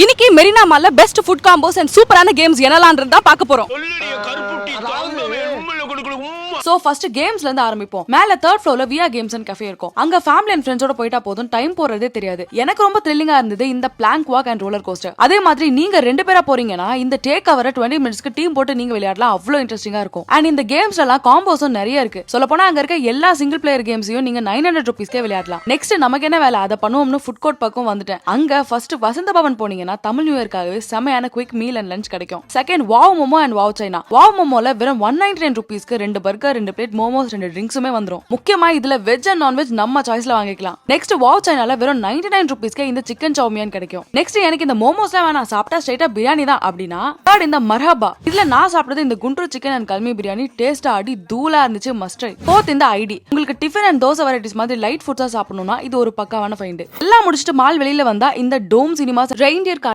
இன்னைக்கு மெரினா மால்ல best food combos and சூப்பரான கேம்ஸ் என்னலாம்ன்றத பார்க்க போறோம். சோ ஃபர்ஸ்ட் கேம்ஸ்ல இருந்து ஆரம்பிப்போம். மேல 3rd ஃப்ளோர்ல வியா கேம்ஸ் அண்ட் கஃபே இருக்கும். அங்க ஃபேமிலி அண்ட் ஃப்ரெண்ட்ஸோட போயிட்டா போதும், டைம் போறதே தெரியாது. எனக்கு ரொம்ப த்ரில்லிங்கா இருந்தது இந்த plank walk and roller coaster. அதே மாதிரி நீங்க 2 பேரா போறீங்கன்னா இந்த டேக் கவரை 20 மினிட்ஸ்க்கு டீம் போட்டு நீங்க விளையாடலாம். அவ்வளவு இன்ட்ரெஸ்டிங்கா இருக்கும். அண்ட் இந்த கேம்ஸ்ல எல்லாம் காம்போஸும் நிறைய இருக்கு. சொல்ல போனா அங்க இருக்க எல்லா சிங்கிள் பிளேயர் கேம்ஸையும் நீங்க 900 ரூபீஸ்க்கே விளையாடலாம். நெக்ஸ்ட் நமக்கு என்ன வேலை, அதை பண்ணுவோம்னு ஃபுட் கோர்ட் பக்கம் வந்துட்டேன். அங்க ஃபர்ஸ்ட் வசந்த பவன் போனீங்கன்னா தமிழ் நியூ இயர்க்காகவே செமையான குவிக் மீல் அண்ட் லஞ்ச் கிடைக்கும். Second wow momo and wow China. Wow மோமோல வெறும் 199 ரூபீஸ்க்கு 2 பர்கர், 2 பிளேட் மோமோஸ், 2 ட்ரிங்க்ஸுமே வந்துரும். முக்கியமா இதுல வெஜ் அண்ட் நான்வெஜ் நம்ம சாய்ஸ்ல வாங்கிக்கலாம். நெக்ஸ்ட் வாவ் சைனால வெறும் 99 ரூபீஸ்க்கு இந்த சிக்கன் சௌமியான் கிடைக்கும். நெக்ஸ்ட் எனக்கு இந்த மோமோஸ்லாம் வேணாம், சாப்பிட்டா ஸ்ட்ரைட்டா பிரியாணி தான் அப்படின்னா தேர்ட் இந்த மர்ஹபா. இதுல நான் சாப்பிட்டது இந்த குண்டூர் சிக்கன் அண்ட் கல்மி பிரியாணி. டேஸ்டா அடி தூளா இருந்துச்சு, மஸ்ட் ட்ரை. ஃபோர்த் இந்த ஐடி. உங்களுக்கு டிஃபன் அண்ட் தோசை வெரைட்டிஸ் மாதிரி லைட் ஃபுட்ஸா சாப்பிடணும்னா இது ஒரு பக்காவான ஃபைண்ட். எல்லாம் முடிச்சுட்டு மால் வெளியில வந்தா இந்த டோம் சினிமாஸ் ரெயின்டியர்